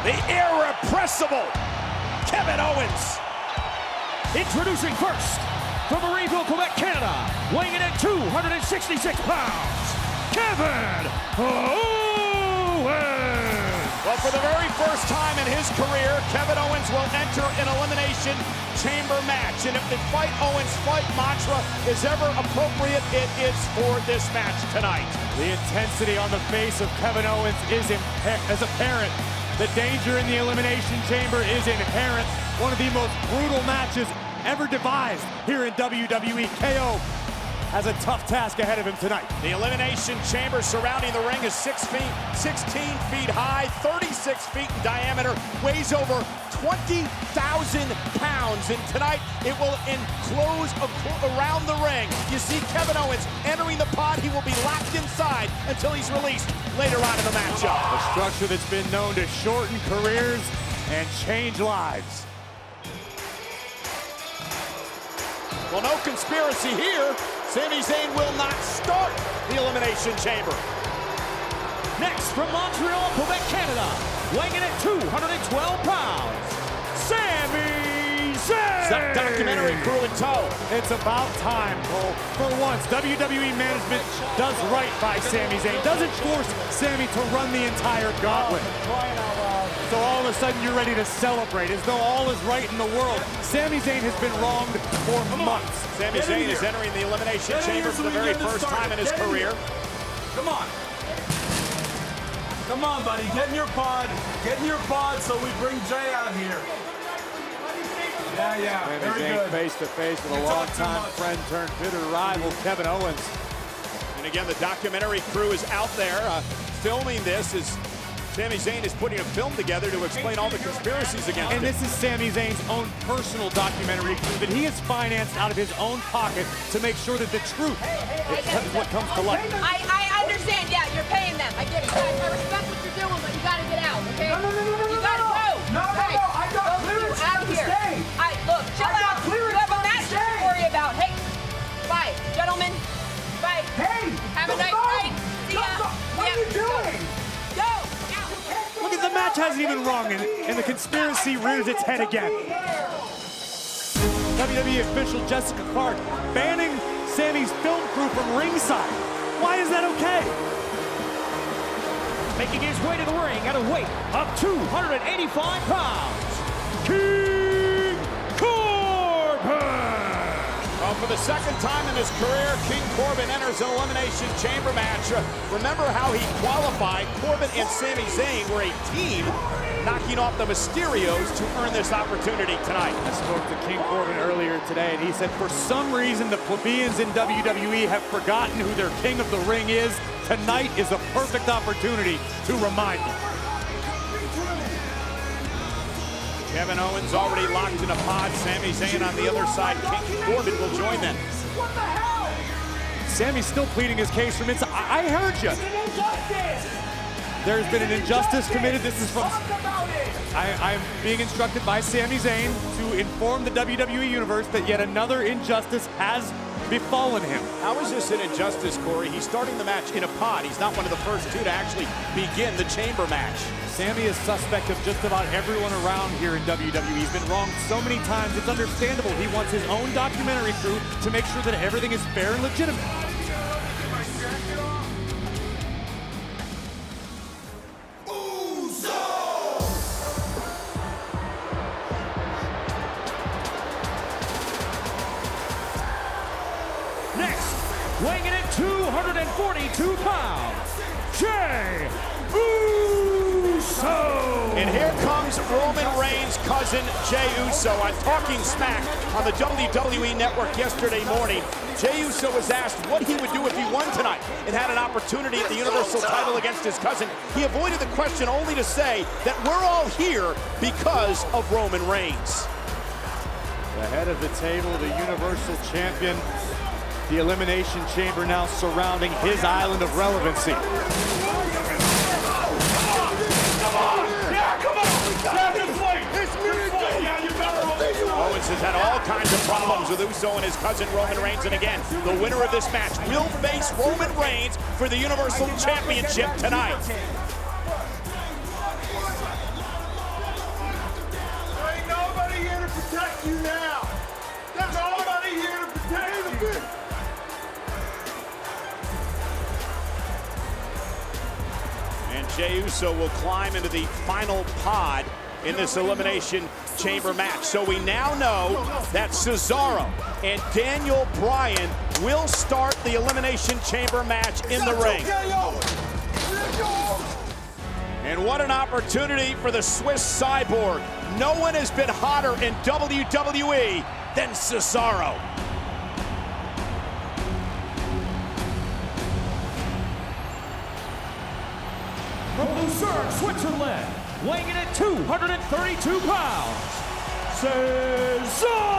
the irrepressible Kevin Owens. Introducing first, from Marieville, Quebec, Canada, weighing in at 266 pounds, Kevin Owens. Well, for the very first time in his career, Kevin Owens will enter an Elimination Chamber match. And if the Fight Owens Fight mantra is ever appropriate, it is for this match tonight. The intensity on the face of Kevin Owens is apparent. The danger in the Elimination Chamber is inherent. One of the most brutal matches ever devised here in WWE. KO has a tough task ahead of him tonight. The Elimination Chamber surrounding the ring is 16 feet high, 36 feet in diameter, weighs over 20,000 pounds. And tonight it will enclose around the ring. You see Kevin Owens entering the pod. He will be locked inside until he's released later on in the matchup. A structure that's been known to shorten careers and change lives. Well, no conspiracy here. Sami Zayn will not start the Elimination Chamber. Next, from Montreal, Quebec, Canada, weighing in at 212 pounds, Sami Zayn. Documentary crew in tow. It's about time, Cole. For once, WWE management does right by Sami Zayn. Doesn't force Sami to run the entire gauntlet. So all of a sudden you're ready to celebrate as though all is right in the world. Sami Zayn has been wronged for months. Sami Zayn is entering the Elimination Chamber for the very first time in his career. Come on. Come on, buddy. Get in your pod. Get in your pod so we bring Jay out here. Yeah. Sami Very Zayn good. face to face with a longtime friend turned bitter rival, Kevin Owens. And again, the documentary crew is out there filming this as Sami Zayn is putting a film together to explain all the conspiracies against him. And this is Sami Zayn's own personal documentary crew that he has financed out of his own pocket to make sure that the truth is what comes to light. I understand, yeah, you're paying them. I get it. I respect what you're doing, but you gotta get out, okay? No. You gotta go. No. I got clearance out from of the here. state. Look, chill out. You have a match to worry about. Hey, bye, gentlemen. Bye. Hey, Have a nice night. See ya. What are you doing? Go. Look at the match hasn't even rung, and the conspiracy rears its head again. WWE official Jessica Clark banning Sami's film crew from ringside. Why is that okay? Making his way to the ring at a weight of 285 pounds, King Corbin. Well, for the second time in his career, King Corbin enters an Elimination Chamber match. Remember how he qualified. Corbin and Sami Zayn were a team, knocking off the Mysterios to earn this opportunity tonight. I spoke to King Corbin earlier today, and he said for some reason the plebeians in WWE have forgotten who their king of the ring is. Tonight is a perfect opportunity to remind them. Kevin Owens already locked in a pod. Sami Zayn on the other side. King Corbin will join them. What the hell? Sami's still pleading his case from inside. I heard you. It's an injustice. There's been an injustice committed. This is from... Talk about it. I'm being instructed by Sami Zayn to inform the WWE Universe that yet another injustice has befallen him. How is this an injustice, Corey? He's starting the match in a pod. He's not one of the first two to actually begin the chamber match. Sami is suspect of just about everyone around here in WWE. He's been wronged so many times, it's understandable. He wants his own documentary crew to make sure that everything is fair and legitimate. Next, weighing in at 242 pounds, Jey Uso. And here comes Roman Reigns' cousin, Jey Uso, on Talking Smack on the WWE Network yesterday morning. Jey Uso was asked what he would do if he won tonight and had an opportunity at the Universal title against his cousin. He avoided the question only to say that we're all here because of Roman Reigns. The head of the table, the Universal Champion, the Elimination Chamber now surrounding his island of relevancy. Owens has had all kinds of problems with Uso and his cousin Roman Reigns, and again, the winner of this match will face Roman Reigns for the Universal Championship tonight. protect you now. There's nobody here to protect you. And Jey Uso will climb into the final pod in this Elimination Chamber match. So we now know that Cesaro and Daniel Bryan will start the Elimination Chamber match in the ring. And what an opportunity for the Swiss Cyborg. No one has been hotter in WWE than Cesaro. From Lucerne, Switzerland, weighing in at 232 pounds, Cesaro!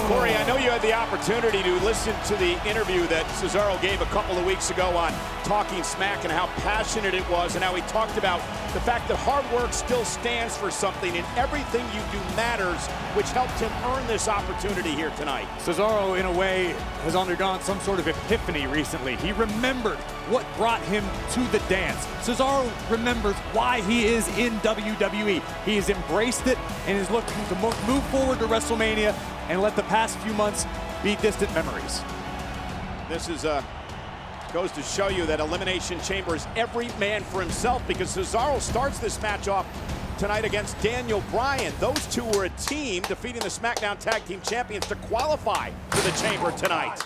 Corey, I know you had the opportunity to listen to the interview that Cesaro gave a couple of weeks ago on Talking Smack and how passionate it was, and how he talked about the fact that hard work still stands for something and everything you do matters, which helped him earn this opportunity here tonight. Cesaro, in a way, has undergone some sort of epiphany recently. He remembered what brought him to the dance. Cesaro remembers why he is in WWE. He has embraced it and is looking to move forward to WrestleMania and let the past few months be distant memories. This is goes to show you that Elimination Chamber is every man for himself, because Cesaro starts this match off tonight against Daniel Bryan. Those two were a team, defeating the SmackDown Tag Team Champions to qualify for the Chamber tonight.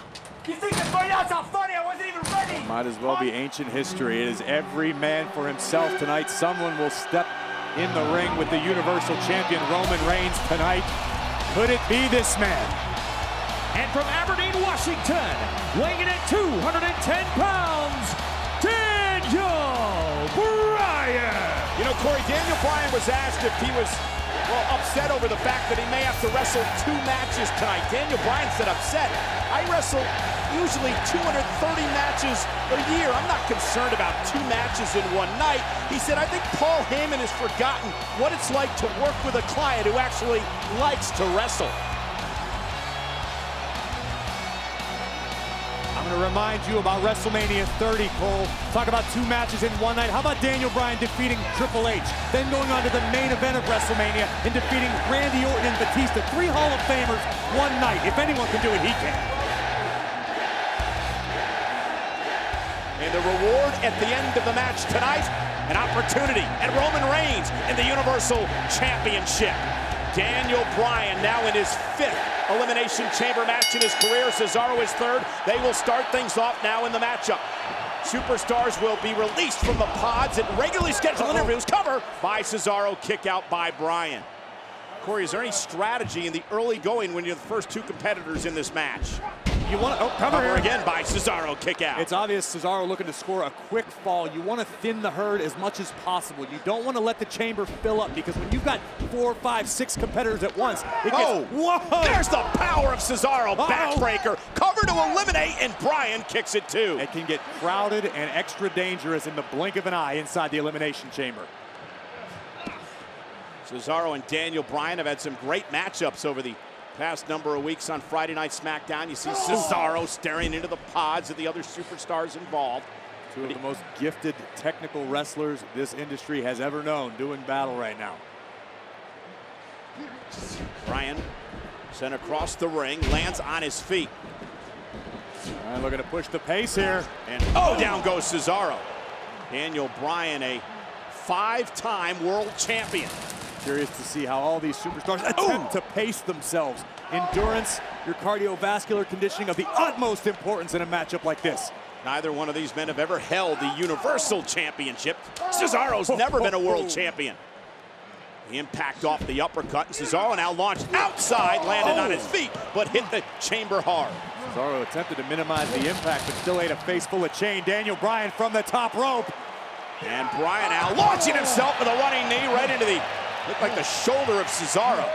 You think this fight out's not funny? I wasn't even ready. Might as well be ancient history. It is every man for himself tonight. Someone will step in the ring with the Universal Champion Roman Reigns tonight. Could it be this man? And from Aberdeen, Washington, weighing in at 210 pounds, Daniel Bryan! You know, Corey, Daniel Bryan was asked if he was, well, upset over the fact that he may have to wrestle 2 matches tonight. Daniel Bryan said upset. I wrestle usually 230 matches a year. I'm not concerned about 2 matches in one night. He said, I think Paul Heyman has forgotten what it's like to work with a client who actually likes to wrestle. I'm going to remind you about WrestleMania 30, Cole. Talk about 2 matches in one night. How about Daniel Bryan defeating Triple H? Then going on to the main event of WrestleMania and defeating Randy Orton and Batista. 3 Hall of Famers, one night. If anyone can do it, he can. And the reward at the end of the match tonight, an opportunity at Roman Reigns in the Universal Championship. Daniel Bryan now in his 5th Elimination Chamber match in his career. Cesaro is 3rd. They will start things off now in the matchup. Superstars will be released from the pods and regularly scheduled interviews. Cover by Cesaro, kick out by Bryan. Corey, is there any strategy in the early going when you're the first 2 competitors in this match? You want to cover here again by Cesaro, kick out. It's obvious Cesaro looking to score a quick fall. You want to thin the herd as much as possible. You don't want to let the chamber fill up, because when you've got 4, 5, 6 competitors at once, it gets, whoa! There's the power of Cesaro, backbreaker, cover to eliminate, and Bryan kicks it too. It can get crowded and extra dangerous in the blink of an eye inside the Elimination Chamber. Cesaro and Daniel Bryan have had some great matchups over the past number of weeks on Friday Night SmackDown. You see Cesaro staring into the pods of the other superstars involved. 2 of the most gifted technical wrestlers this industry has ever known doing battle right now. Bryan sent across the ring, lands on his feet. All right, looking to push the pace here. And down goes Cesaro. Daniel Bryan, a 5-time world champion. Curious to see how all these superstars attempt to pace themselves. Endurance, your cardiovascular conditioning of the utmost importance in a matchup like this. Neither one of these men have ever held the Universal Championship. Cesaro's never been a world champion. The impact off the uppercut, and Cesaro now launched outside, landed on his feet, but hit the chamber hard. Cesaro attempted to minimize the impact, but still ate a face full of chain. Daniel Bryan from the top rope. And Bryan now launching himself with a running knee right into the, looked like the shoulder of Cesaro.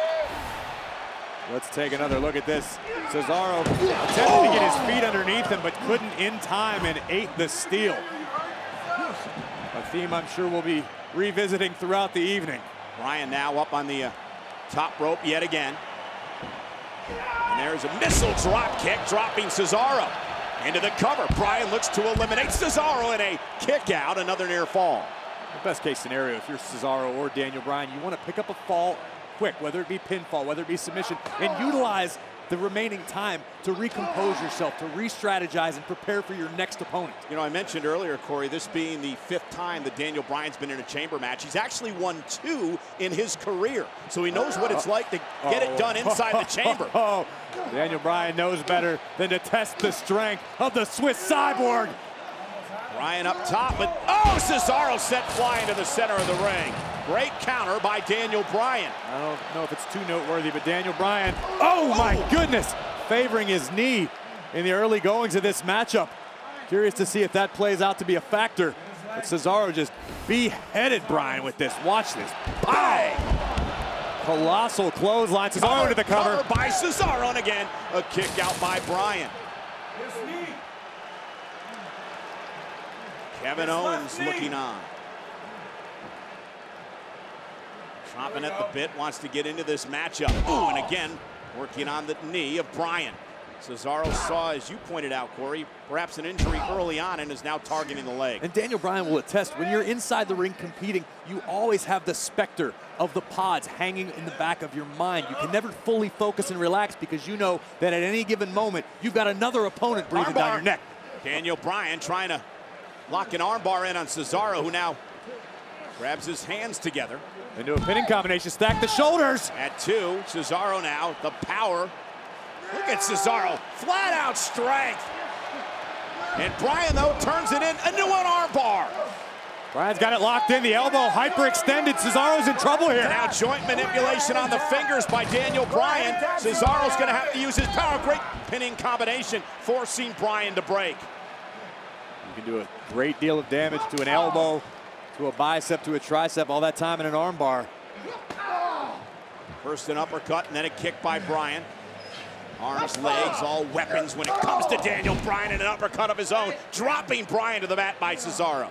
Let's take another look at this. Cesaro attempted to get his feet underneath him, but couldn't in time and ate the steel. A theme I'm sure we'll be revisiting throughout the evening. Bryan now up on the top rope yet again. And there's a missile drop kick, dropping Cesaro into the cover. Bryan looks to eliminate Cesaro in a kick out, another near fall. The best case scenario, if you're Cesaro or Daniel Bryan, you want to pick up a fall quick, whether it be pinfall, whether it be submission, and utilize the remaining time to recompose yourself, to re-strategize and prepare for your next opponent. You know, I mentioned earlier, Corey, this being the 5th time that Daniel Bryan's been in a chamber match. He's actually won 2 in his career, so he knows what it's like to get it done inside the chamber. Daniel Bryan knows better than to test the strength of the Swiss Cyborg. Bryan up top, but Cesaro sent flying to the center of the ring. Great counter by Daniel Bryan. I don't know if it's too noteworthy, but Daniel Bryan, oh my goodness, favoring his knee in the early goings of this matchup. Curious to see if that plays out to be a factor. But Cesaro just beheaded Bryan with this. Watch this. Bang! Colossal clothesline. Cesaro to the cover. Cover by Cesaro, and again, a kick out by Bryan. Kevin Owens looking on. Chomping at the bit, wants to get into this matchup. Ooh, and again, working on the knee of Bryan. Cesaro saw, as you pointed out, Corey, perhaps an injury early on and is now targeting the leg. And Daniel Bryan will attest, when you're inside the ring competing, you always have the specter of the pods hanging in the back of your mind. You can never fully focus and relax because you know that at any given moment, you've got another opponent breathing down your neck. Daniel Bryan trying to lock an armbar in on Cesaro, who now grabs his hands together. Into a pinning combination, stack the shoulders. At 2, Cesaro now, the power. Look at Cesaro, flat out strength. And Bryan, though, turns it into an armbar. Bryan's got it locked in, the elbow hyperextended. Cesaro's in trouble here. Now joint manipulation on the fingers by Daniel Bryan. Cesaro's gonna have to use his power. Great pinning combination, forcing Bryan to break. You can do a great deal of damage to an elbow, to a bicep, to a tricep, all that time in an armbar. First an uppercut and then a kick by Bryan. Arms, legs, all weapons when it comes to Daniel Bryan, and an uppercut of his own, dropping Bryan to the mat by Cesaro.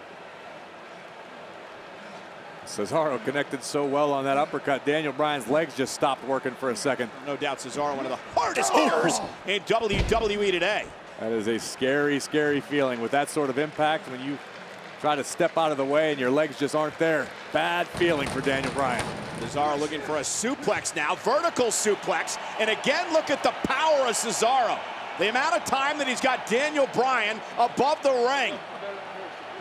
Cesaro connected so well on that uppercut, Daniel Bryan's legs just stopped working for a second. No doubt Cesaro, one of the hardest hitters in WWE today. That is a scary, scary feeling with that sort of impact when you try to step out of the way and your legs just aren't there. Bad feeling for Daniel Bryan. Cesaro looking for a suplex now, vertical suplex. And again, look at the power of Cesaro. The amount of time that he's got Daniel Bryan above the ring.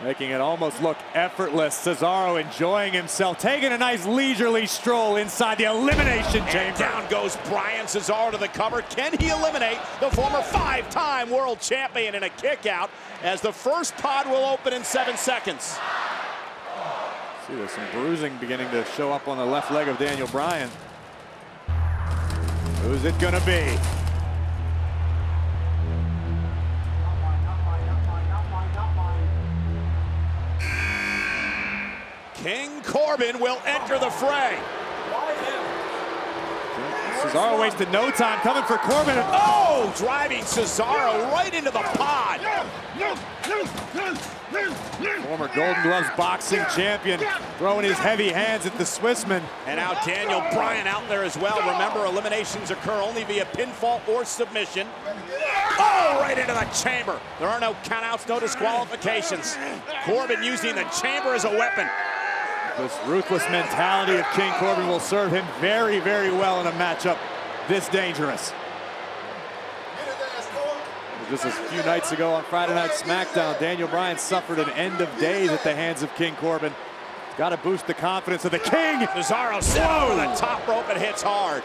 Making it almost look effortless. Cesaro enjoying himself, taking a nice leisurely stroll inside the Elimination Chamber. And down goes Bryan. Cesaro to the cover. Can he eliminate the former 5-time world champion in a kick out, as the first pod will open in 7 seconds? See, there's some bruising beginning to show up on the left leg of Daniel Bryan. Who's it gonna be? King Corbin will enter the fray. Cesaro wasted no time coming for Corbin. Oh, driving Cesaro right into the pod. Former Golden Gloves boxing champion throwing his heavy hands at the Swissman. And now Daniel Bryan out there as well. Remember, eliminations occur only via pinfall or submission. Oh, right into the chamber. There are no countouts, no disqualifications. Corbin using the chamber as a weapon. This ruthless mentality of King Corbin will serve him very, very well in a matchup this dangerous. Just a few nights ago on Friday Night SmackDown, Daniel Bryan suffered an end of days at the hands of King Corbin. Got to boost the confidence of the King. Cesaro set over the top rope and hits hard.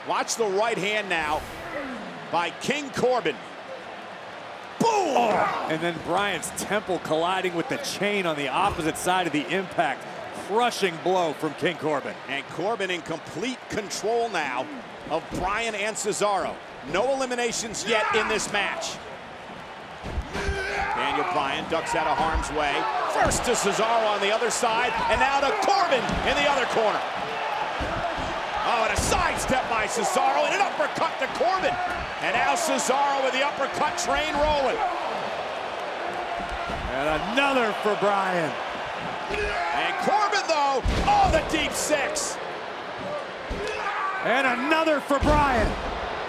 Watch the right hand now by King Corbin. Boom! Oh, and then Bryan's temple colliding with the chain on the opposite side of the impact. Crushing blow from King Corbin. And Corbin in complete control now of Bryan and Cesaro. No eliminations yet in this match. Daniel Bryan ducks out of harm's way. First to Cesaro on the other side, and now to Corbin in the other corner. Oh, and a sidestep by Cesaro, and an uppercut to Corbin. And now Cesaro with the uppercut train rolling. And another for Bryan. And Corbin, though, oh, the deep six. And another for Bryan.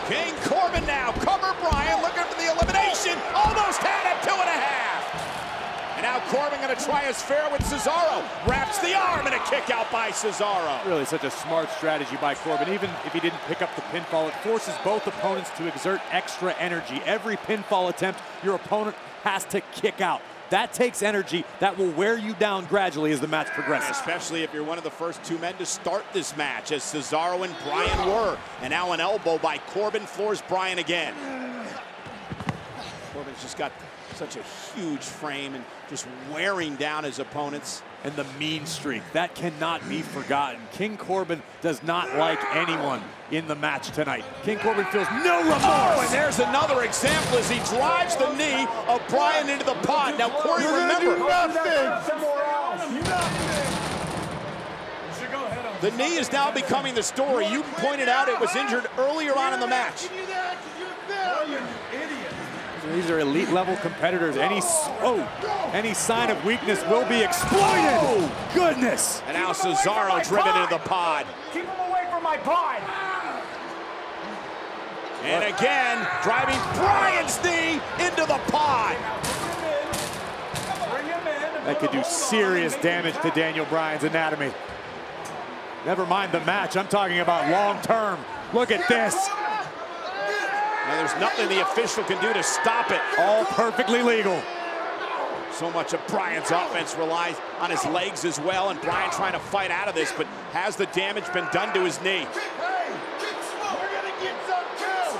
King Corbin now, cover Bryan, looking for the elimination. Almost had it, 2.5. And now Corbin going to try his fair with Cesaro. Wraps the arm and a kick out by Cesaro. Really such a smart strategy by Corbin. Even if he didn't pick up the pinfall, it forces both opponents to exert extra energy. Every pinfall attempt, your opponent has to kick out. That takes energy that will wear you down gradually as the match progresses. Especially if you're one of the first two men to start this match, as Cesaro and Bryan were. And now an elbow by Corbin floors Bryan again. Corbin's just got such a huge frame and just wearing down his opponents. And the mean streak, that cannot be forgotten. King Corbin does not like anyone in the match tonight. King Corbin feels no remorse. Oh, and there's another example as he drives the knee of Bryan into the pod. Now, Corey, remember, the knee is now becoming the story. You pointed out it was injured earlier on in the match. These are elite level competitors. Any sign of weakness will be exploited. Oh, goodness. And now Cesaro driven into the pod. Keep him away from my pod. And again, driving Bryan's knee into the pod. That could do serious damage to Daniel Bryan's anatomy. Never mind the match, I'm talking about long term. Look at this. Now there's nothing the official can do to stop it. All perfectly legal. So much of Bryan's offense relies on his legs as well, and Bryan trying to fight out of this, but has the damage been done to his knee? Hey, we're gonna get some too.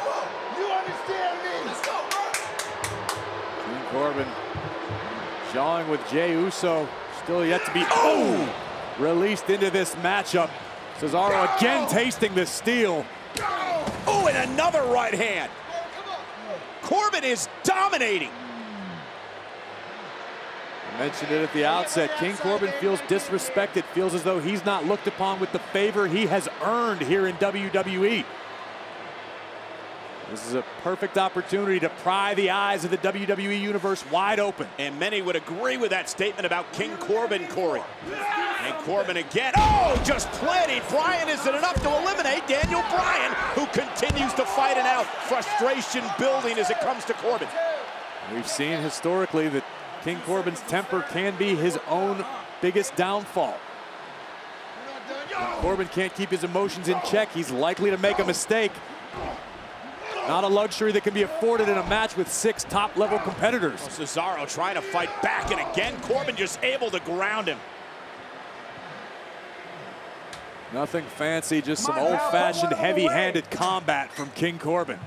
You understand me? Let's go, bro. King Corbin jawing with Jey Uso, still yet to be released into this matchup. Cesaro again tasting the steel. Oh, and another right hand. Corbin is dominating. I mentioned it at the outset. King Corbin feels disrespected, feels as though he's not looked upon with the favor he has earned here in WWE. This is a perfect opportunity to pry the eyes of the WWE Universe wide open. And many would agree with that statement about King Corbin, Corey. And Corbin again. Oh, just plenty. Bryan isn't enough to eliminate Daniel Bryan, who continues to fight it out. Frustration building as it comes to Corbin. We've seen historically that King Corbin's temper can be his own biggest downfall. When Corbin can't keep his emotions in check, he's likely to make a mistake. Not a luxury that can be afforded in a match with 6 top-level competitors. Cesaro trying to fight back, and again, Corbin just able to ground him. Nothing fancy, just some old-fashioned, heavy-handed combat from King Corbin.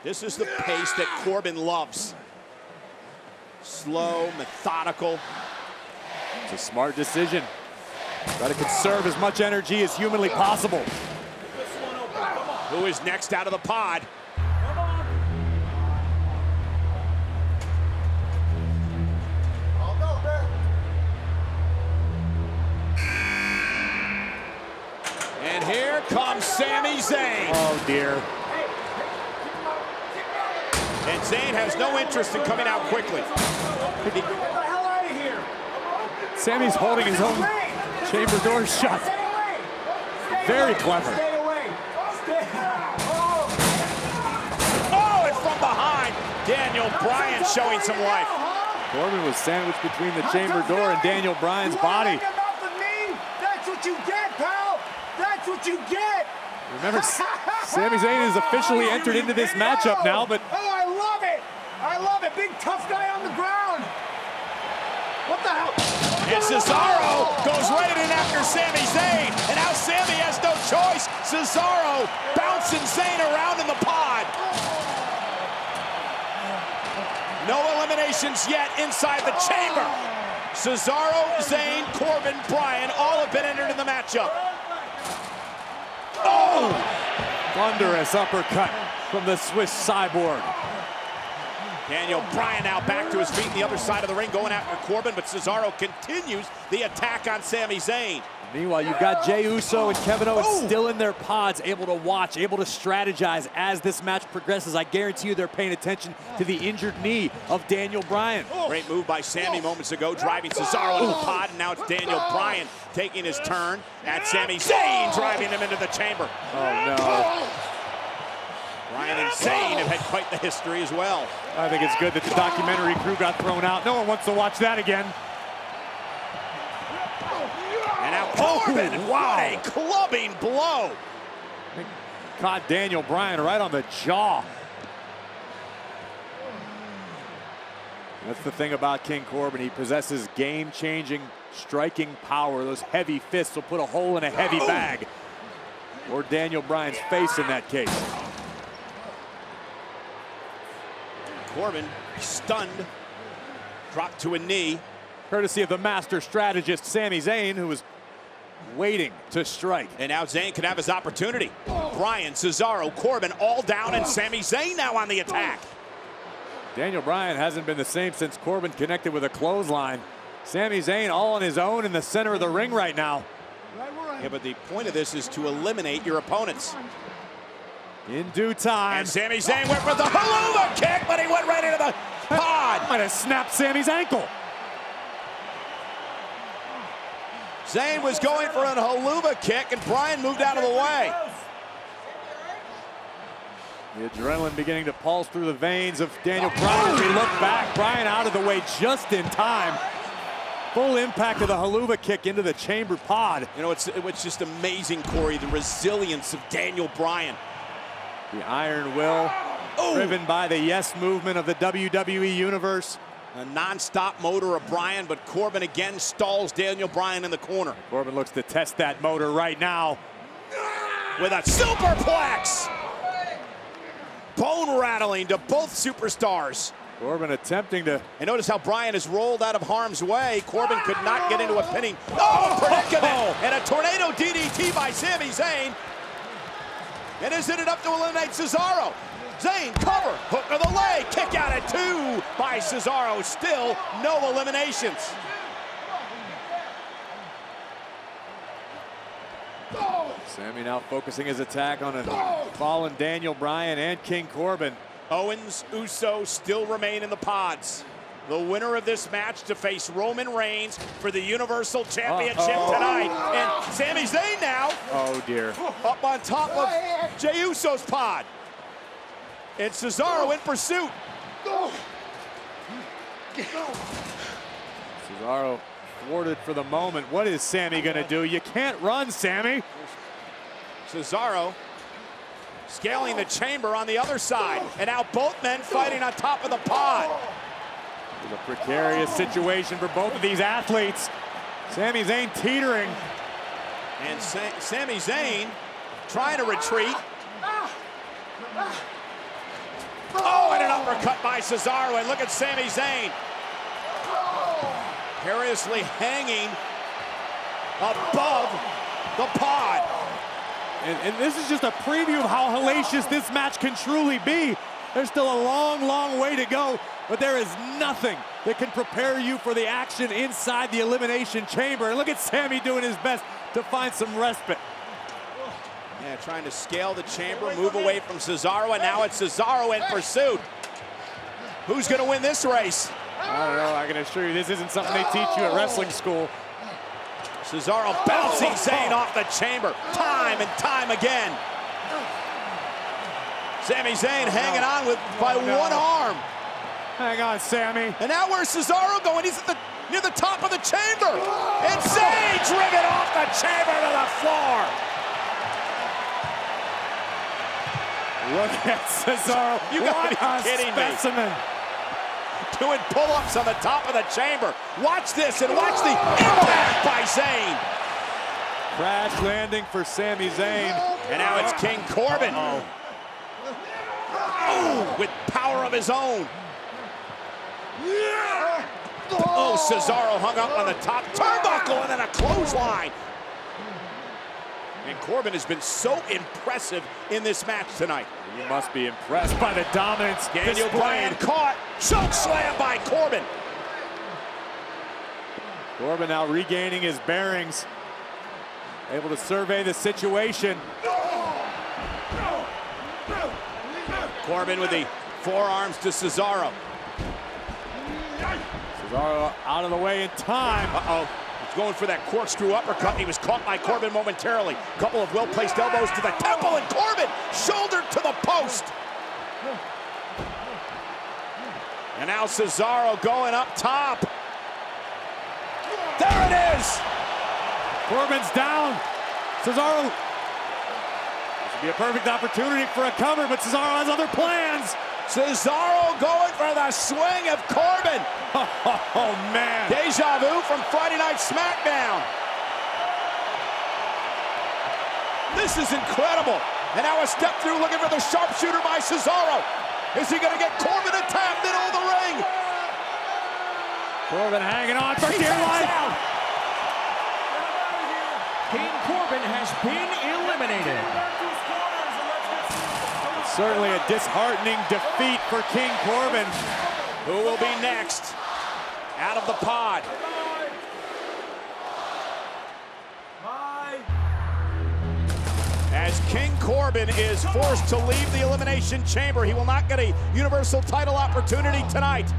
This is the pace that Corbin loves. Slow, methodical. It's a smart decision. Got to conserve as much energy as humanly possible. Who is next out of the pod? And here comes Sami Zayn. Oh, dear. And Zayn has no interest in coming out quickly. Get the hell out of here. Sami's holding his own chamber door shut. Very clever. Stay away. Oh, and from behind, Daniel Bryan showing some life. Corbin was sandwiched between the chamber door and Daniel Bryan's body. That's what you get, pal. That's what you get. Remember, Sami Zayn has officially entered into this matchup now, but... Oh, I love it. I love it. Big tough guy on the ground. What the hell? And Cesaro goes right in after Sami Zayn. And now Sami has no choice. Cesaro bouncing Zayn around in the pod. No eliminations yet inside the chamber. Cesaro, Zayn, Corbin, Bryan all have been entered in the matchup. Oh! Thunderous uppercut from the Swiss Cyborg. Daniel Bryan now back to his feet on the other side of the ring, going after Corbin, but Cesaro continues the attack on Sami Zayn. Meanwhile, you've got Jey Uso and Kevin Owens still in their pods, able to watch, able to strategize as this match progresses. I guarantee you they're paying attention to the injured knee of Daniel Bryan. Great move by Sami moments ago, driving Cesaro into the pod, and now it's Daniel Bryan taking his turn at Sami Zayn, driving him into the chamber. Oh, no. Bryan and Zayn have had quite the history as well. I think it's good that the documentary crew got thrown out. No one wants to watch that again. And now Corbin, what a clubbing blow. Caught Daniel Bryan right on the jaw. That's the thing about King Corbin. He possesses game-changing striking power. Those heavy fists will put a hole in a heavy bag. Or Daniel Bryan's face in that case. Corbin stunned, dropped to a knee. Courtesy of the master strategist Sami Zayn, who was waiting to strike. And now Zayn can have his opportunity. Bryan, Cesaro, Corbin all down, and Sami Zayn now on the attack. Daniel Bryan hasn't been the same since Corbin connected with a clothesline. Sami Zayn all on his own in the center of the ring right now. Yeah, but the point of this is to eliminate your opponents. In due time. And Sami Zayn went for the Helluva Kick, but he went right into the pod. Might have snapped Sami's ankle. Zayn was going for an Helluva Kick, and Bryan moved out of the way. The adrenaline beginning to pulse through the veins of Daniel Bryan as we look back. Bryan out of the way just in time. Full impact of the Helluva Kick into the chamber pod. You know, it's just amazing, Corey, the resilience of Daniel Bryan. The iron will, driven by the yes movement of the WWE Universe. A non-stop motor of Bryan, but Corbin again stalls Daniel Bryan in the corner. Corbin looks to test that motor right now. With a superplex! Bone rattling to both superstars. Corbin attempting to... And notice how Bryan is rolled out of harm's way. Corbin could not get into a pinning. Oh, predicament! And a tornado DDT by Sami Zayn. And is it enough to eliminate Cesaro? Zayn cover, hook of the leg, kick out at 2 by Cesaro. Still no eliminations. Sami now focusing his attack on a fallen Daniel Bryan and King Corbin. Owens, Uso still remain in the pods. The winner of this match to face Roman Reigns for the Universal Championship tonight. And Sami Zayn now Oh dear. up on top of Jey Uso's pod. And Cesaro in pursuit. Cesaro thwarted for the moment. What is Sami gonna do? You can't run, Sami. Cesaro scaling the chamber on the other side. And now both men fighting on top of the pod. It's a precarious situation for both of these athletes. Sami Zayn teetering. And Sami Zayn trying to retreat. Oh, and an uppercut by Cesaro. And look at Sami Zayn. Precariously hanging above the pod. And this is just a preview of how hellacious this match can truly be. There's still a long, long way to go, but there is nothing that can prepare you for the action inside the Elimination Chamber. And look at Sami doing his best to find some respite. Yeah, trying to scale the chamber, move away from Cesaro, and now it's Cesaro in pursuit. Who's going to win this race? I don't know, I can assure you this isn't something they teach you at wrestling school. Cesaro bouncing Zayn off the chamber time and time again. Sami Zayn hanging on by one arm. Hang on, Sami. And now where's Cesaro going? He's at near the top of the chamber. And Zayn driven off the chamber to the floor. Look at Cesaro. You gotta what be kidding specimen. me. Doing pull-ups on the top of the chamber. Watch this and watch the impact by Zayn. Crash landing for Sami Zayn. And now it's King Corbin. Oh, with power of his own. Oh, Cesaro hung up on the top turnbuckle and then a clothesline. And Corbin has been so impressive in this match tonight. You must be impressed by the dominance. Daniel Bryan caught. Choke slam by Corbin. Corbin now regaining his bearings. Able to survey the situation. Corbin with the forearms to Cesaro. Cesaro out of the way in time. Uh-oh. going for that corkscrew uppercut, and he was caught by Corbin momentarily. Couple of well-placed elbows to the temple, and Corbin shoulder to the post. And now Cesaro going up top. There it is! Corbin's down. Cesaro. This would be a perfect opportunity for a cover, but Cesaro has other plans. Cesaro going for the swing of Corbin. Oh, man. Deja vu from Friday Night SmackDown. This is incredible. And now a step through looking for the sharpshooter by Cesaro. Is he going to get Corbin attacked middle of the ring? Corbin hanging on for dear life. King Corbin has been eliminated. Certainly a disheartening defeat for King Corbin. Who will be next out of the pod? As King Corbin is forced to leave the Elimination Chamber, he will not get a Universal title opportunity tonight.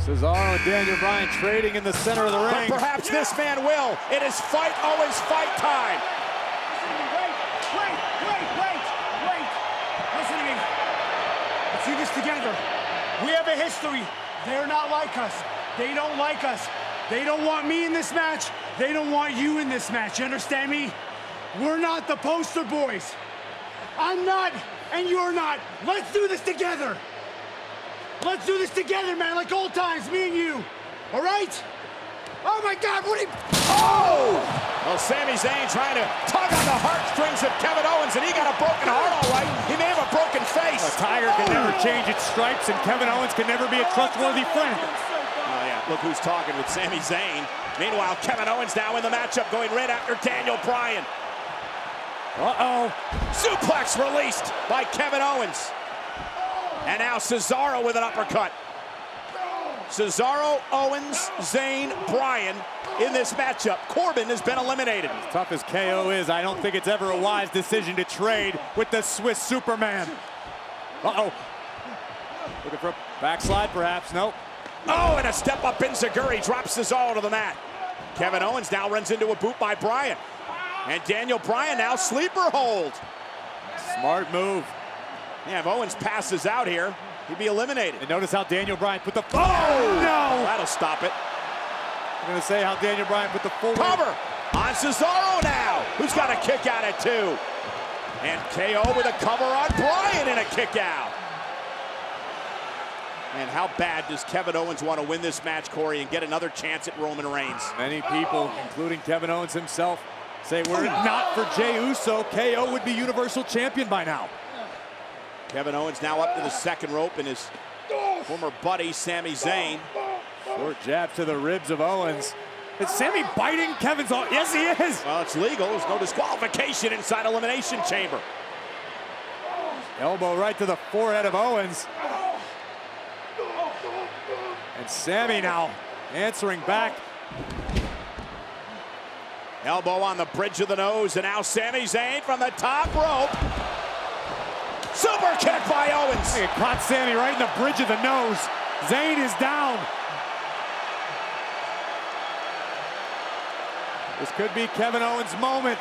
Cesaro and Daniel Bryan trading in the center of the ring. But perhaps this man will. It is fight, always fight time. Wait. Listen to me. Let's do this together. We have a history. They're not like us. They don't like us. They don't want me in this match. They don't want you in this match. You understand me? We're not the poster boys. I'm not, and you're not. Let's do this together. Let's do this together, man, like old times, me and you. All right? Oh, my God, what are you... Oh! Well, Sami Zayn trying to tug on the heartstrings of Kevin Owens, and he got a broken heart, all right. He may have a broken face. A tiger can never change its stripes, and Kevin Owens can never be a trustworthy friend. Oh, yeah, look who's talking with Sami Zayn. Meanwhile, Kevin Owens now in the matchup, going right after Daniel Bryan. Uh-oh. Suplex released by Kevin Owens. And now Cesaro with an uppercut. Cesaro, Owens, Zayn, Bryan in this matchup. Corbin has been eliminated. As tough as KO is, I don't think it's ever a wise decision to trade with the Swiss Superman. Uh-oh. Looking for a backslide, perhaps. Nope. Oh, and a step up Enziguri drops Cesaro to the mat. Kevin Owens now runs into a boot by Bryan. And Daniel Bryan now sleeper hold. Smart move. Yeah, if Owens passes out here, he'd be eliminated. And notice how Daniel Bryan put the... Oh, no! That'll stop it. I'm going to say how Daniel Bryan put the full... Cover on Cesaro now, who's got a kick out at 2. And KO with a cover on Bryan and a kick out. And how bad does Kevin Owens want to win this match, Corey, and get another chance at Roman Reigns? Many people, including Kevin Owens himself, say were it not for Jey Uso, KO would be Universal Champion by now. Kevin Owens now up to the second rope, and his former buddy, Sami Zayn. Short jab to the ribs of Owens. Is Sami biting Kevin's arm? Yes, he is. Well, it's legal. There's no disqualification inside Elimination Chamber. Elbow right to the forehead of Owens. And Sami now answering back. Elbow on the bridge of the nose, and now Sami Zayn from the top rope. Super kick by Owens. It caught Sami right in the bridge of the nose. Zayn is down. This could be Kevin Owens' moment.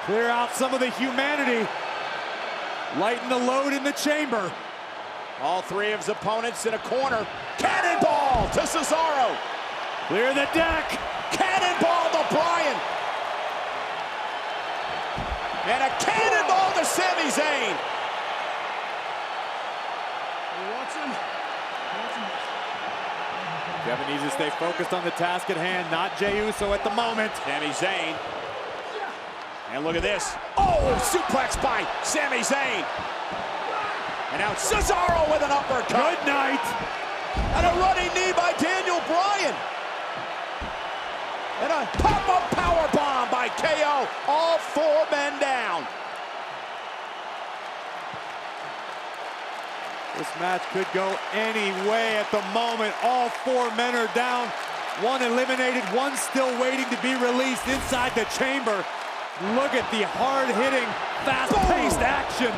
Clear out some of the humanity. Lighten the load in the chamber. All three of his opponents in a corner. Cannonball to Cesaro. Clear the deck. Cannonball to Bryan. And a cannonball to Sami Zayn. Kevin needs to stay focused on the task at hand, not Jey Uso at the moment. Sami Zayn. And look at this. Oh, suplex by Sami Zayn. And now Cesaro with an uppercut. Good night. And a running knee by Daniel Bryan. And a pop-up powerbomb by KO. All 4 men down. This match could go any way at the moment. All 4 men are down. 1 eliminated, 1 still waiting to be released inside the chamber. Look at the hard-hitting, fast-paced action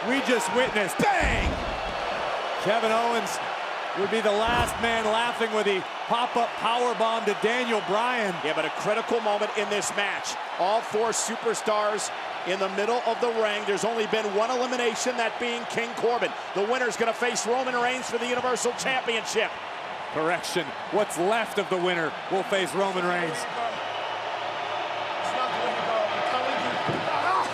we just witnessed. Bang! Kevin Owens would be the last man laughing with the pop-up powerbomb to Daniel Bryan. Yeah, but a critical moment in this match. All four superstars in the middle of the ring. There's only been one elimination, that being King Corbin. The winner's going to face Roman Reigns for the Universal Championship. Correction, what's left of the winner will face Roman Reigns.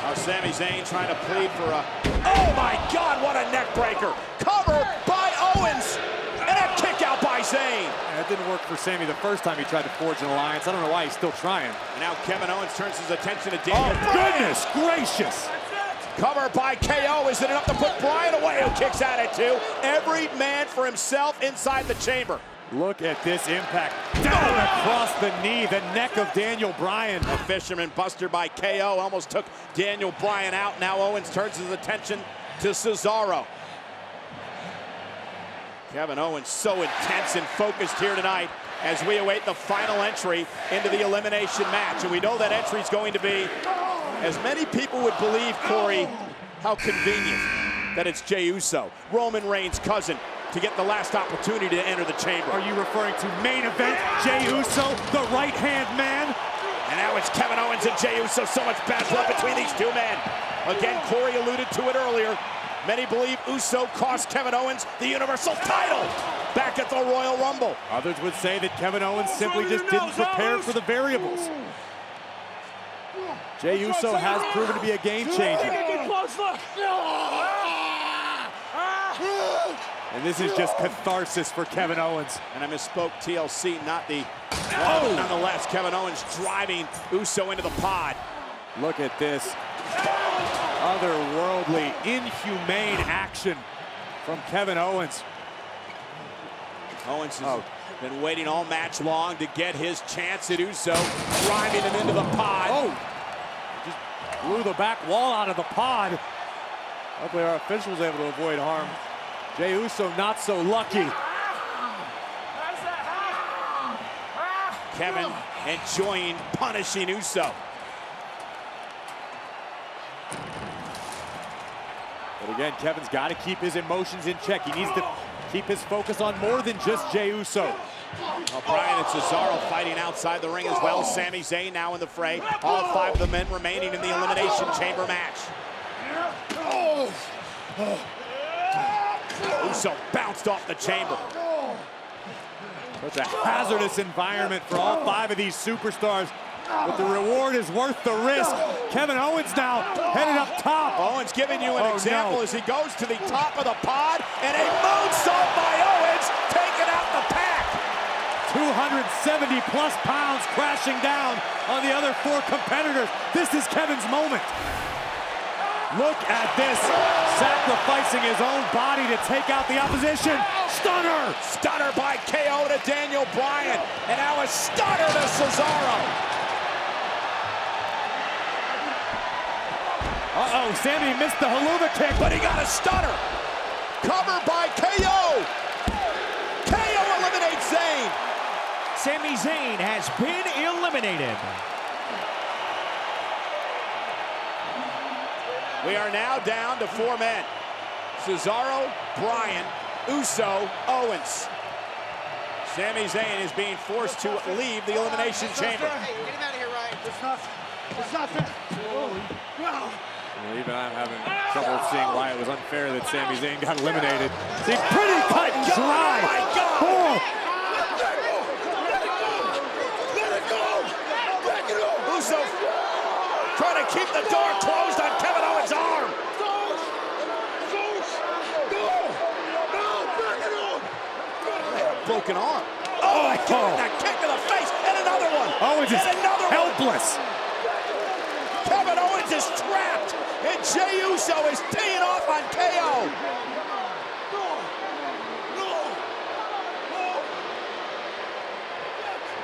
Now Sami Zayn trying to plead for a... Oh my God, what a neck breaker. Cover by Owens. And a kick out by Zayn. That didn't work for Sami the first time he tried to forge an alliance. I don't know why he's still trying. And now Kevin Owens turns his attention to Daniel Bryan. Goodness gracious. Cover by KO. Is it enough to put Bryan away? Who kicks out at two? Every man for himself inside the chamber. Look at this impact. Down across the knee, the neck of Daniel Bryan. A fisherman buster by KO almost took Daniel Bryan out. Now Owens turns his attention to Cesaro. Kevin Owens so intense and focused here tonight as we await the final entry into the elimination match. And we know that entry is going to be, as many people would believe, Corey, how convenient that it's Jey Uso, Roman Reigns' cousin, to get the last opportunity to enter the chamber. Are you referring to main event Jey Uso, the right-hand man? And now it's Kevin Owens and Jey Uso. So much bad blood between these two men. Again, Corey alluded to it earlier. Many believe Uso cost Kevin Owens the Universal title back at the Royal Rumble. Others would say that Kevin Owens simply just didn't prepare for the variables. Jey Uso has proven to be a game changer. And this is just catharsis for Kevin Owens. And I misspoke, TLC, not the... Oh! Nonetheless, Kevin Owens driving Uso into the pod. Look at this. Otherworldly, inhumane action from Kevin Owens. Owens has been waiting all match long to get his chance at Uso, driving him into the pod. Oh! Just blew the back wall out of the pod. Hopefully our official was able to avoid harm. Jey Uso not so lucky. Kevin enjoying punishing Uso. But again, Kevin's got to keep his emotions in check. He needs to keep his focus on more than just Jey Uso. Well, Bryan and Cesaro fighting outside the ring as well. Sami Zayn now in the fray. All five of the men remaining in the Elimination Chamber match. Uso bounced off the chamber. Such a hazardous environment for all five of these superstars, but the reward is worth the risk. Kevin Owens now headed up top. Owens giving you an example as he goes to the top of the pod, and a moonsault by Owens, taking out the pack. 270 plus pounds crashing down on the other four competitors. This is Kevin's moment. Look at this, sacrificing his own body to take out the opposition. Stunner! Stunner by KO to Daniel Bryan, and now a stunner to Cesaro. Uh-oh, Sami missed the haluva kick. But he got a stunner. Cover by KO. KO eliminates Zayn. Sami Zayn has been eliminated. We are now down to four men. Cesaro, Bryan, Uso, Owens. Sami Zayn is being forced to leave the Elimination Chamber. Hey, get him out of here, Ryan. It's not fair. Well, even I'm having trouble seeing why it was unfair that Sami Zayn got eliminated. See, pretty cut and dry. Oh my God! Oh. Uso trying to keep the door closed on Kevin Owens' arm. Broken arm. Oh my God! That kick to the face, and another one. Owens is helpless. helpless. Kevin Owens is trapped, and Jey Uso is teeing off on KO.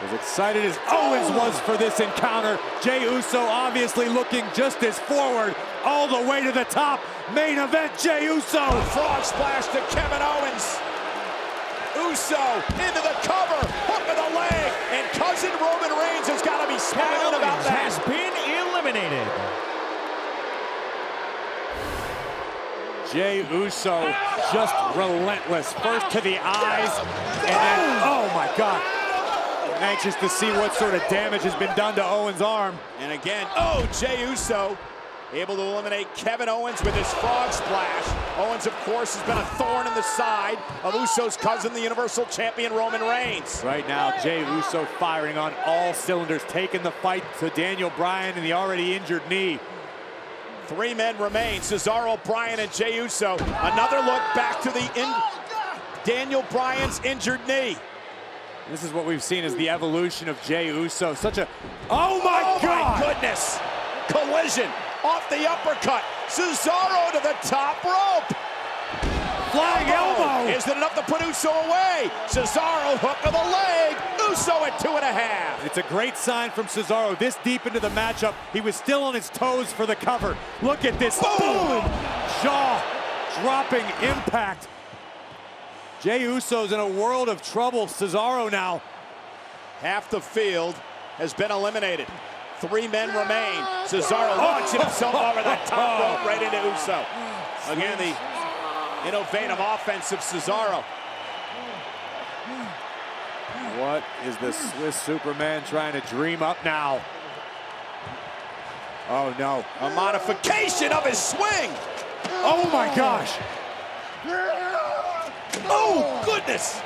As excited as Owens was for this encounter, Jey Uso obviously looking just as forward all the way to the top. Main event, Jey Uso. Frog splash to Kevin Owens. Uso into the cover, hook of the leg, and cousin Roman Reigns has got to be smiling about that. Has been eliminated. Jey Uso just relentless. First to the eyes, and then, oh my God. I'm anxious to see what sort of damage has been done to Owens' arm. And again, oh, Jey Uso able to eliminate Kevin Owens with his frog splash. Owens, of course, has been a thorn in the side of Uso's cousin, the Universal Champion Roman Reigns. Right now, Jey Uso firing on all cylinders, taking the fight to Daniel Bryan and the already injured knee. 3 men remain, Cesaro, Bryan, and Jey Uso. Another look back to Daniel Bryan's injured knee. This is what we've seen as the evolution of Jey Uso. Such a, oh my God! My goodness! Collision off the uppercut. Cesaro to the top rope. Flying elbow. Is it enough to put Uso away? Cesaro hook of the leg. Uso at 2.5. It's a great sign from Cesaro. This deep into the matchup, he was still on his toes for the cover. Look at this. Boom! Jaw-dropping impact. Jey Uso's in a world of trouble. Cesaro now. Half the field has been eliminated. 3 men remain. Cesaro launching himself over the top rope right into Uso. Again, the innovative offense of Cesaro. What is the Swiss Superman trying to dream up now? Oh no. A modification of his swing. Oh my gosh. Oh, goodness.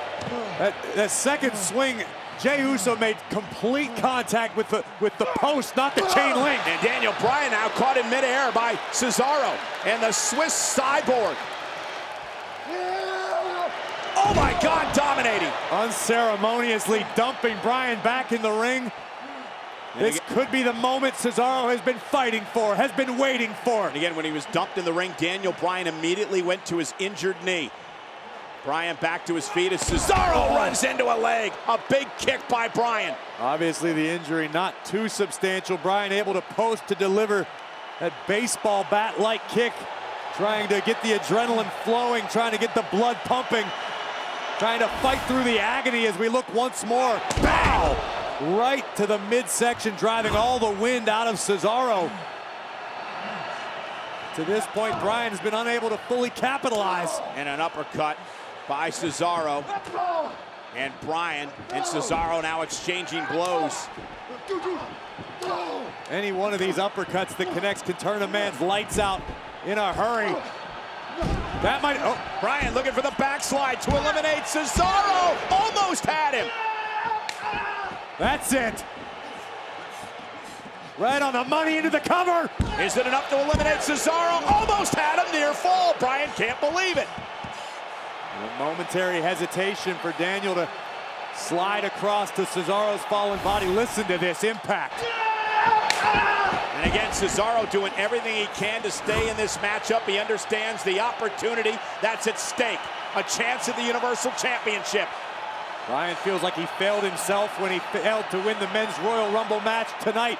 That second swing, Jey Uso made complete contact with the post, not the chain link. And Daniel Bryan now caught in midair by Cesaro and the Swiss Cyborg. Oh my God, dominating. Unceremoniously dumping Bryan back in the ring. This could be the moment Cesaro has been fighting for, has been waiting for. And again, when he was dumped in the ring, Daniel Bryan immediately went to his injured knee. Bryan back to his feet as Cesaro runs into a leg. A big kick by Bryan. Obviously the injury not too substantial. Bryan able to post to deliver that baseball bat-like kick. Trying to get the adrenaline flowing, trying to get the blood pumping. Trying to fight through the agony as we look once more. Bow! Right to the midsection, driving all the wind out of Cesaro. To this point, Bryan has been unable to fully capitalize. And an uppercut by Cesaro. And Bryan and Cesaro now exchanging blows. Any one of these uppercuts that connects can turn a man's lights out in a hurry. That might, oh. Bryan looking for the backslide to eliminate Cesaro. Almost had him. That's it. Right on the money into the cover. Is it enough to eliminate Cesaro? Almost had him, near fall. Bryan can't believe it. A momentary hesitation for Daniel to slide across to Cesaro's fallen body. Listen to this impact. And again, Cesaro doing everything he can to stay in this matchup. He understands the opportunity that's at stake. A chance at the Universal Championship. Bryan feels like he failed himself when he failed to win the Men's Royal Rumble match tonight.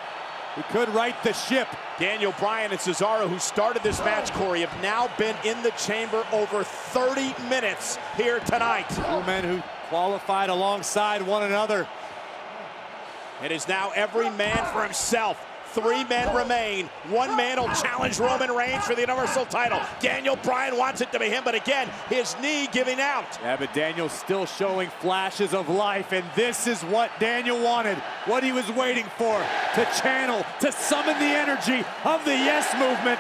He could right the ship. Daniel Bryan and Cesaro, who started this match, Corey, have now been in the chamber over 30 minutes here tonight. Two men who qualified alongside one another. It is now every man for himself. 3 men remain. 1 man will challenge Roman Reigns for the Universal title. Daniel Bryan wants it to be him, but again, his knee giving out. Yeah, but Daniel's still showing flashes of life, and this is what Daniel wanted, what he was waiting for, to channel, to summon the energy of the Yes Movement.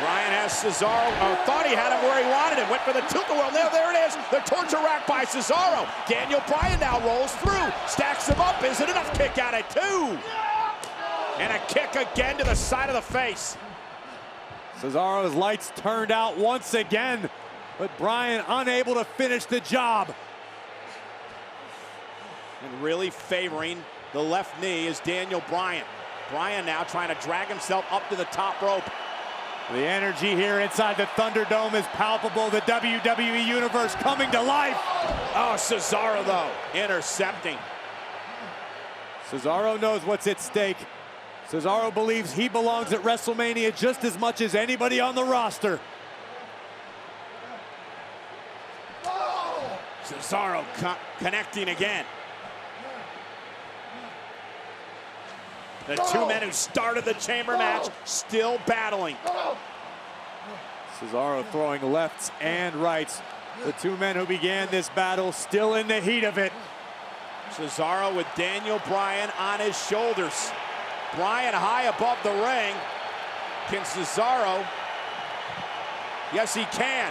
Bryan has Cesaro, thought he had him where he wanted him, went for the tilt-a-whirl. Now there it is, the torture rack by Cesaro. Daniel Bryan now rolls through, stacks him up. Is it enough? Kick out at 2. And a kick again to the side of the face. Cesaro's lights turned out once again, but Bryan unable to finish the job. And really favoring the left knee is Daniel Bryan. Bryan now trying to drag himself up to the top rope. The energy here inside the Thunderdome is palpable. The WWE Universe coming to life. Oh, Cesaro, though, intercepting. Cesaro knows what's at stake. Cesaro believes he belongs at WrestleMania just as much as anybody on the roster. Cesaro connecting again. The 2 men who started the chamber match still battling. Cesaro throwing lefts and rights. The two men who began this battle still in the heat of it. Cesaro with Daniel Bryan on his shoulders. Bryan high above the ring. Can Cesaro? Yes, he can.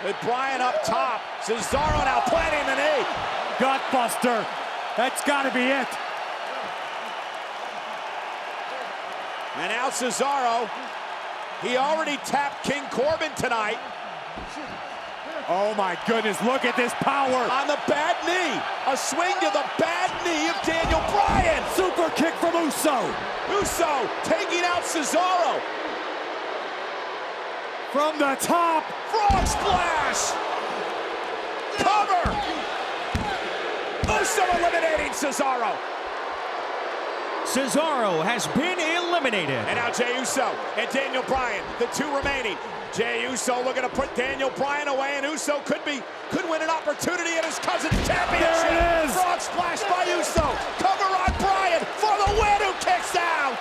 With Bryan up top. Cesaro now planting the knee. Gutbuster. That's got to be it. And now Cesaro. He already tapped King Corbin tonight. Oh my goodness, look at this power. On the bad knee. A swing to the bad knee of Daniel Bryan. Super kick from Uso. Uso taking out Cesaro. From the top. Frog splash. Cover. Uso eliminating Cesaro. Cesaro has been eliminated. And now Jey Uso and Daniel Bryan, the two remaining. Jey Uso looking to put Daniel Bryan away, and Uso could win an opportunity at his cousin's championship. There it is. Frog splash by Uso. Cover on Bryan for the win, who kicks out.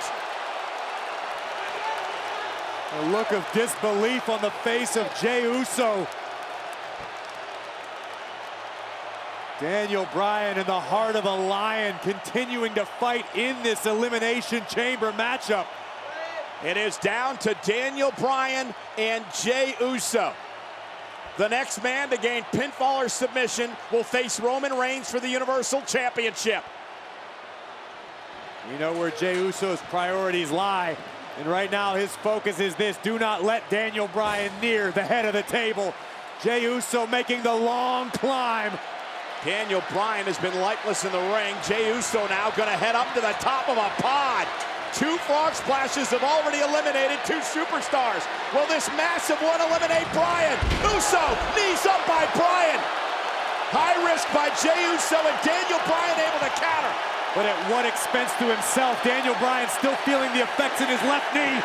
A look of disbelief on the face of Jey Uso. Daniel Bryan in the heart of a lion, continuing to fight in this Elimination Chamber matchup. It is down to Daniel Bryan and Jey Uso. The next man to gain pinfall or submission will face Roman Reigns for the Universal Championship. You know where Jey Uso's priorities lie. And right now his focus is this: do not let Daniel Bryan near the head of the table. Jey Uso making the long climb. Daniel Bryan has been lifeless in the ring. Jey Uso now going to head up to the top of a pod. Two frog splashes have already eliminated two superstars. Will this massive one eliminate Bryan? Uso, knees up by Bryan. High risk by Jey Uso, and Daniel Bryan able to counter. But at what expense to himself? Daniel Bryan still feeling the effects in his left knee.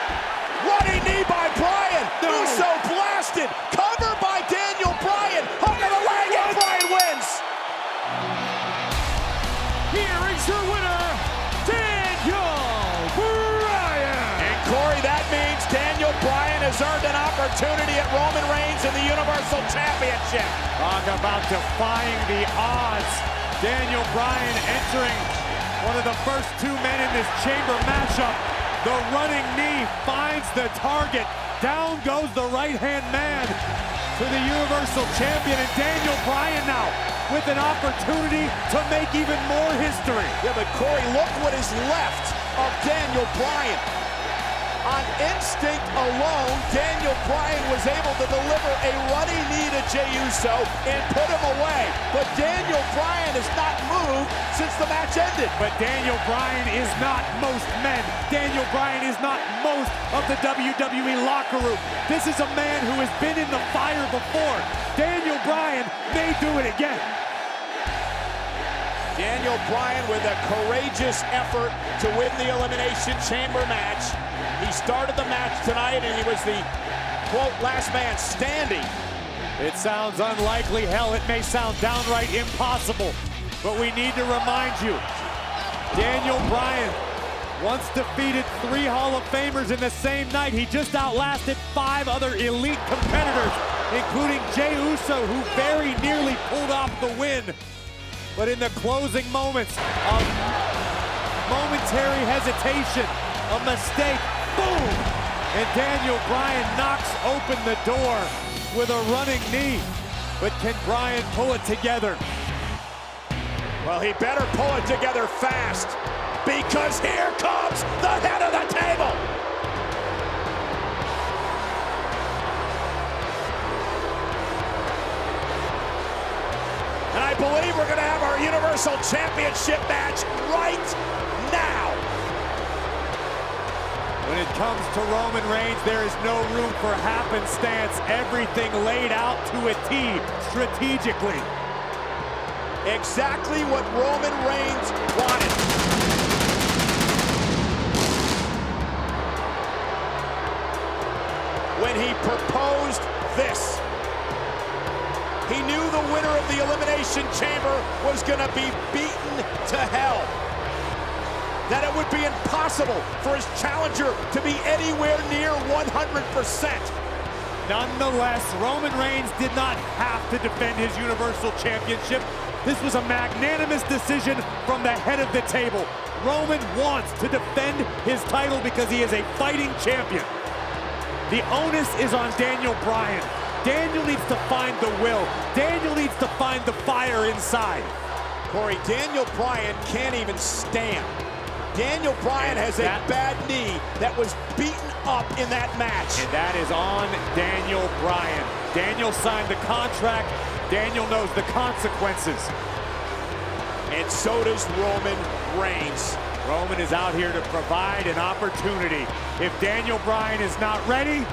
Running knee by Bryan. No. Uso blasted. Cover by Daniel Bryan. Hook of the leg, and Bryan wins. Here is your winner, Daniel Bryan. And Corey, that means Daniel Bryan has earned an opportunity at Roman Reigns in the Universal Championship. Talk about defying the odds. Daniel Bryan entering one of the first two men in this chamber matchup. The running knee finds the target. Down goes the right-hand man to the Universal Champion, and Daniel Bryan now with an opportunity to make even more history. Yeah, but Corey, look what is left of Daniel Bryan. On instinct alone, Daniel Bryan was able to deliver a running knee to Jey Uso and put him away. But Daniel Bryan has not moved since the match ended. But Daniel Bryan is not most men. Daniel Bryan is not most of the WWE locker room. This is a man who has been in the fire before. Daniel Bryan may do it again. Daniel Bryan with a courageous effort to win the Elimination Chamber match. He started the match tonight, and he was the, quote, last man standing. It sounds unlikely. Hell, it may sound downright impossible. But we need to remind you, Daniel Bryan once defeated 3 Hall of Famers in the same night. He just outlasted 5 other elite competitors, including Jey Uso, who very nearly pulled off the win. But in the closing moments of momentary hesitation, a mistake, boom! And Daniel Bryan knocks open the door with a running knee. But can Bryan pull it together? Well, he better pull it together fast, because here comes the head of the table. And I believe we're going to have our Universal Championship match right now. When it comes to Roman Reigns, there is no room for happenstance. Everything laid out to a T strategically. Exactly what Roman Reigns wanted. When he proposed this, he knew the winner of the Elimination Chamber was going to be beaten to hell. that it would be impossible for his challenger to be anywhere near 100%. Nonetheless, Roman Reigns did not have to defend his Universal Championship. This was a magnanimous decision from the head of the table. Roman wants to defend his title because he is a fighting champion. The onus is on Daniel Bryan. Daniel needs to find the will. Daniel needs to find the fire inside. Corey, Daniel Bryan can't even stand. Daniel Bryan has a bad knee that was beaten up in that match. And that is on Daniel Bryan. Daniel signed the contract. Daniel knows the consequences. And so does Roman Reigns. Roman is out here to provide an opportunity. If Daniel Bryan is not ready,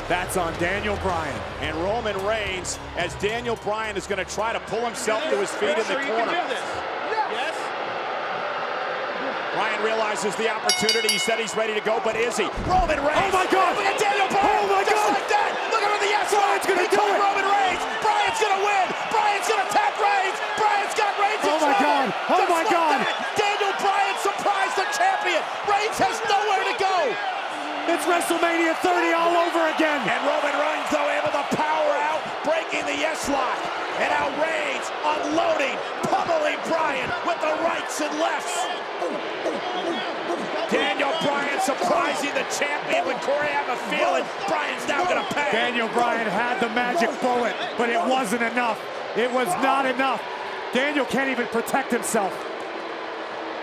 that's on Daniel Bryan. And Roman Reigns, as Daniel Bryan is going to try to pull himself to his feet in the corner. Yes. Bryan realizes the opportunity. He said he's ready to go, but is he? Roman Reigns. Oh my God! Look at Daniel Bryan. Oh my Just God! like that. Look at the yes. Bryan's gonna do it. Roman Reigns. Bryan's gonna win. Bryan's gonna tap Reigns. Bryan's got Reigns. Oh my God! Oh my God! Daniel Bryan surprised the champion. Reigns has nowhere to go. It's WrestleMania 30 all over again. And Roman Reigns, though, able to power out, breaking the yes lock. And now Reigns unloading, pummeling Bryan with the rights and lefts. Daniel Bryan surprising the champion when Corey have a feeling Bryan's now going to pay. Daniel Bryan had the magic bullet, but it wasn't enough. It was not enough. Daniel can't even protect himself.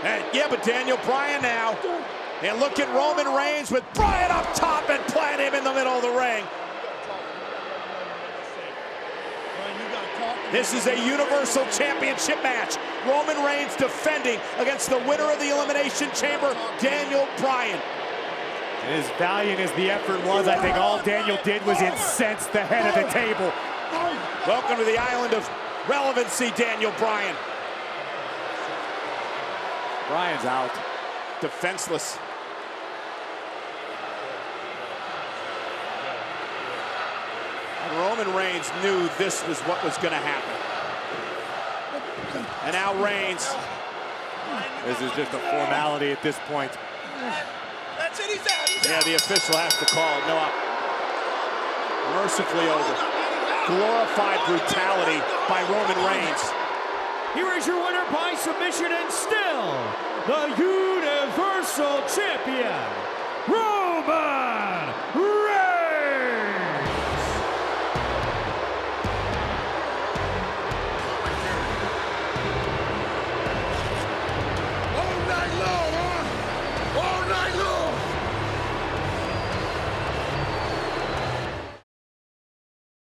And yeah, but Daniel Bryan now. And look at Roman Reigns with Bryan up top and plant him in the middle of the ring. This is a Universal Championship match. Roman Reigns defending against the winner of the Elimination Chamber, Daniel Bryan. And as valiant as the effort was, I think all Daniel did was incense the head of the table. Welcome to the island of relevancy, Daniel Bryan. Bryan's out. Defenseless. And Roman Reigns knew this was what was going to happen. And now Reigns. This is just a formality at this point. That's it. He's out. Yeah, the official has to call it. No, mercifully over. Glorified brutality by Roman Reigns. Here is your winner by submission and still the Universal Champion, Roman